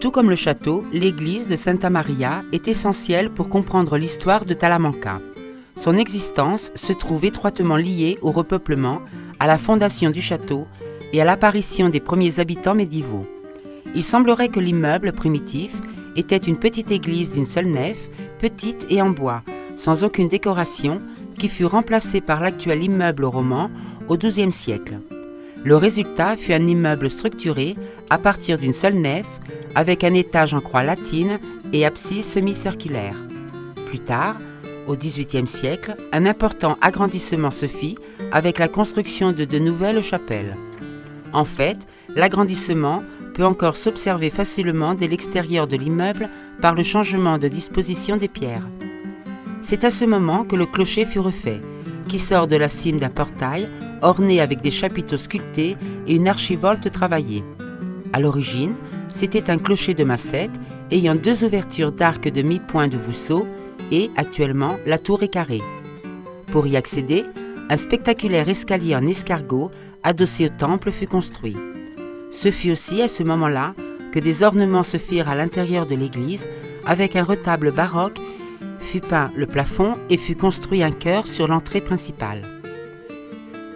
Tout comme le château, l'église de Santa Maria est essentielle pour comprendre l'histoire de Talamanca. Son existence se trouve étroitement liée au repeuplement, à la fondation du château et à l'apparition des premiers habitants médiévaux. Il semblerait que l'immeuble primitif était une petite église d'une seule nef, petite et en bois, sans aucune décoration, qui fut remplacée par l'actuel immeuble roman au XIIe siècle. Le résultat fut un immeuble structuré à partir d'une seule nef, avec un étage en croix latine et abside semi-circulaire. Plus tard, au XVIIIe siècle, un important agrandissement se fit avec la construction de nouvelles chapelles. En fait, l'agrandissement peut encore s'observer facilement dès l'extérieur de l'immeuble par le changement de disposition des pierres. C'est à ce moment que le clocher fut refait, qui sort de la cime d'un portail orné avec des chapiteaux sculptés et une archivolte travaillée. À l'origine, c'était un clocher de massette ayant deux ouvertures d'arc de mi-point de vousseau et, actuellement, la tour est carrée. Pour y accéder, un spectaculaire escalier en escargot adossé au temple fut construit. Ce fut aussi à ce moment-là que des ornements se firent à l'intérieur de l'église avec un retable baroque, fut peint le plafond et fut construit un chœur sur l'entrée principale.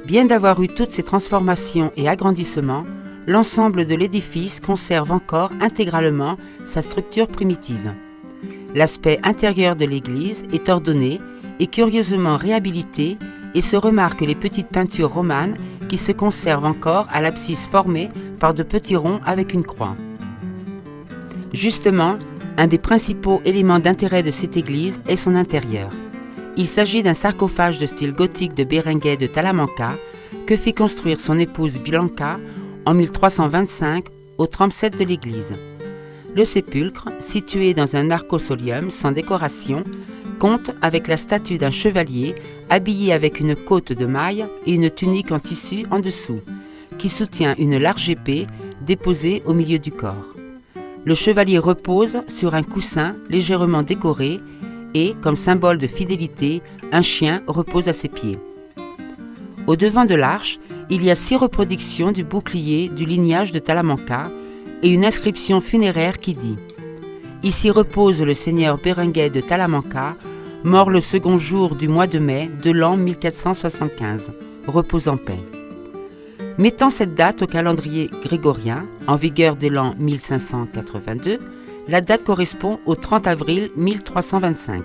Bien d'avoir eu toutes ces transformations et agrandissements, l'ensemble de l'édifice conserve encore intégralement sa structure primitive. L'aspect intérieur de l'église est ordonné et curieusement réhabilité et se remarquent les petites peintures romanes qui se conservent encore à l'abside formée par de petits ronds avec une croix. Justement, un des principaux éléments d'intérêt de cette église est son intérieur. Il s'agit d'un sarcophage de style gothique de Berenguer de Talamanca que fit construire son épouse Blanca en 1325 au transept de l'église. Le sépulcre, situé dans un arcosolium sans décoration, compte avec la statue d'un chevalier habillé avec une cotte de mailles et une tunique en tissu en dessous, qui soutient une large épée déposée au milieu du corps. Le chevalier repose sur un coussin légèrement décoré et, comme symbole de fidélité, un chien repose à ses pieds. Au devant de l'arche, il y a 6 reproductions du bouclier du lignage de Talamanca et une inscription funéraire qui dit « Ici repose le seigneur Berenguer de Talamanca, mort le second jour du mois de mai de l'an 1475. Repose en paix. » Mettant cette date au calendrier grégorien, en vigueur dès l'an 1582, la date correspond au 30 avril 1325.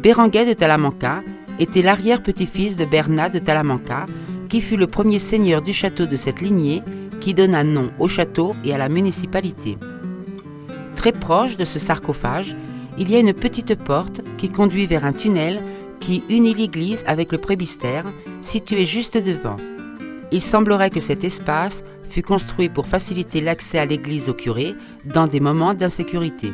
Berenguer de Talamanca était l'arrière-petit-fils de Bernat de Talamanca, qui fut le premier seigneur du château de cette lignée, qui donna nom au château et à la municipalité. Très proche de ce sarcophage, il y a une petite porte qui conduit vers un tunnel qui unit l'église avec le présbytère, situé juste devant. Il semblerait que cet espace fut construit pour faciliter l'accès à l'église au curé dans des moments d'insécurité.